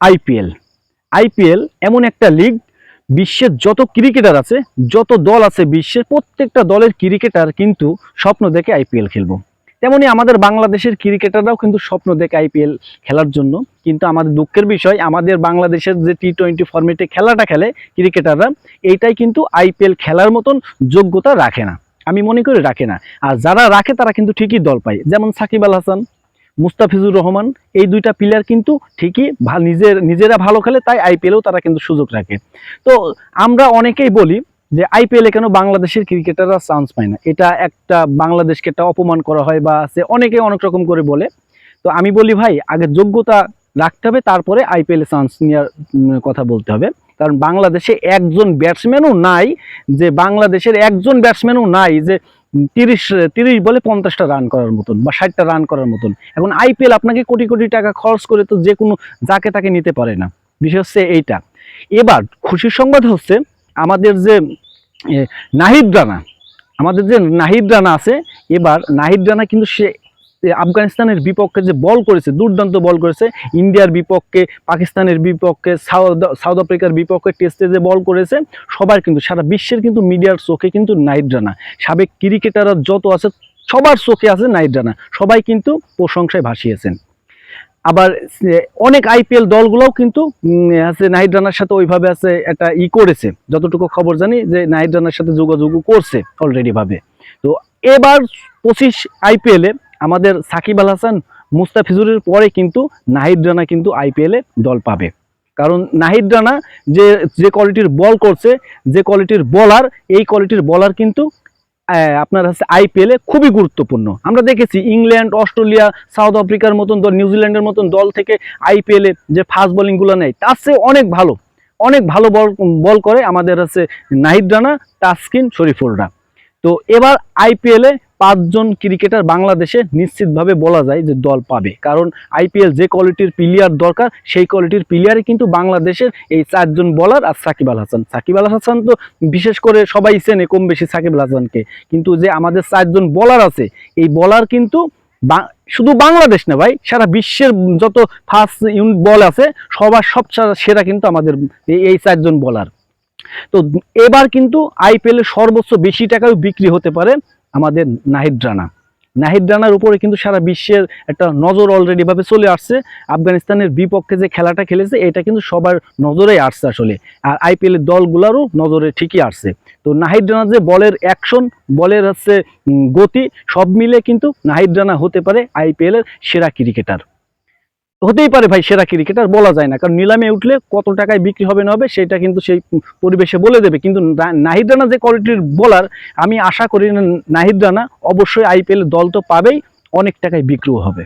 IPL IPL এমন একটা league, বিশ্বের যত ক্রিকেটার আছে, যত দল আছে বিশ্বের প্রত্যেকটা দলের ক্রিকেটার কিন্তু স্বপ্ন দেখে আইপিএল খেলবো। তেমনি আমাদের বাংলাদেশের ক্রিকেটাররাও কিন্তু স্বপ্ন দেখে আইপিএল খেলার জন্য। কিন্তু আমাদের দুঃখের বিষয়, আমাদের বাংলাদেশের যে টি-20 ফরম্যাটে খেলাটা খেলে ক্রিকেটাররা, এইটাই কিন্তু আইপিএল খেলার মতন যোগ্যতা রাখে না, আমি মনে করি রাখে না। আর যারা রাখে তারা কিন্তু ঠিকই দল পায়, যেমন সাকিব আল হাসান, মুস্তাফিজুর রহমান, এই দুইটা প্লেয়ার কিন্তু ঠিকই নিজেরা ভালো খেলে, তাই আইপিএলেও তারা কিন্তু সুযোগ রাখে। তো আমরা অনেকেই বলি যে আইপিএলে কেন বাংলাদেশের ক্রিকেটাররা চান্স পায় না, এটা একটা বাংলাদেশকে একটা অপমান করা হয় বা আছে, অনেকে অনেক রকম করে বলে। তো আমি বলি ভাই, আগে যোগ্যতা রাখতে হবে, তারপরে আইপিএলে চান্স নেওয়ার কথা বলতে হবে। কারণ বাংলাদেশে একজন ব্যাটসম্যানও নাই, যে বাংলাদেশের একজন ব্যাটসম্যানও নাই যে 30 বলে 50টা রান করার মতন বা 60টা রান করার মতন। এখন আইপিএল আপনাকে কোটি কোটি টাকা খরচ করে তো যে কোনো যাকে তাকে নিতে পারে না, বিষয় হচ্ছে এইটা। এবার খুশির সংবাদ হচ্ছে আমাদের যে নাহিদ রানা, আমাদের যে নাহিদ রানা আছে, এবার নাহিদ রানা কিন্তু সে আফগানিস্তানের বিপক্ষে যে বল করেছে, দুর্দান্ত বল করেছে। ইন্ডিয়ার বিপক্ষে, পাকিস্তানের বিপক্ষে, সাউথ আফ্রিকার বিপক্ষে টেস্টে যে বল করেছে, সবার কিন্তু সারা বিশ্বের কিন্তু মিডিয়ার চোখে কিন্তু নাহিদ রানা, সাবেক ক্রিকেটাররা যত আছে সবার চোখে আছে নাহিদ রানা, সবাই কিন্তু প্রশংসায় ভাসিয়েছেন। আবার অনেক আইপিএল দলগুলোও কিন্তু আছে নাহিদ রানার সাথে ওইভাবে আছে একটা করেছে, যতটুকু খবর জানি যে নাহিদ রানার সাথে যোগাযোগ করছে অলরেডি ভাবে। তো এবার 25 আইপিএলে আমাদের সাকিব আল হাসান, মুস্তাফিজুরের পরে কিন্তু নাহিদ রানা কিন্তু আইপিএলে দল পাবে। কারণ নাহিদ রানা যে যে কোয়ালিটির বল করছে, যে কোয়ালিটির বলার, এই কোয়ালিটির বলার কিন্তু আপনার হচ্ছে আইপিএলে খুবই গুরুত্বপূর্ণ। আমরা দেখেছি ইংল্যান্ড, অস্ট্রেলিয়া, সাউথ আফ্রিকার মতন দল, নিউজিল্যান্ডের মতন দল থেকে আইপিএলে যে ফাস্ট বোলিংগুলো নেয়, তার চেয়ে অনেক ভালো বল করে আমাদের হচ্ছে নাহিদ রানা, তাসকিন, শরীফুলরা। তো এবার আইপিএলে 5 জন ক্রিকেটার বাংলাদেশে নিশ্চিতভাবে বলা যায় যে দল পাবে। কারণ আইপিএল যে কোয়ালিটির প্লেয়ার দরকার, সেই কোয়ালিটির প্লেয়ারই কিন্তু বাংলাদেশের এই 4 জন বলার। আর সাকিব আল হাসান, সাকিব আল হাসান তো বিশেষ করে সবাই চেনে কম বেশি সাকিব আল হাসানকে, কিন্তু যে আমাদের 4 জন বলার আছে, এই বলার কিন্তু শুধু বাংলাদেশ না ভাই, সারা বিশ্বের যত ফাস্ট বল আছে সবার সব সেরা কিন্তু আমাদের এই 4 জন বলার। তো এবার কিন্তু আইপিএলে সর্বোচ্চ বেশি টাকায় বিক্রি হতে পারে আমাদের নাহিদ রানা। নাহিদ রানার উপরে কিন্তু সারা বিশ্বের একটা নজর অলরেডি ভাবে চলে আসছে। আফগানিস্তানের বিপক্ষে যে খেলাটা খেলেছে, এটা কিন্তু সবার নজরেই আসছে আসলে, আর আইপিএলের দলগুলোরও নজরে ঠিকই আসছে। তো নাহিদ রানা যে বলের অ্যাকশন, বলের হচ্ছে গতি, সব মিলে কিন্তু নাহিদ রানা হতে পারে আইপিএলের সেরা ক্রিকেটার। হতেই পারে ভাই, সেরা ক্রিকেটার বলা যায় না, কারণ নিলামে উঠলে কত টাকায় বিক্রি হবে না হবে সেটা কিন্তু সেই পরিবেশে বলে দেবে। কিন্তু নাহিদ রানা যে কোয়ালিটির বোলার, আমি আশা করি নাহিদ রানা অবশ্যই আইপিএল দল তো পাবেই, অনেক টাকায় বিক্রিও হবে।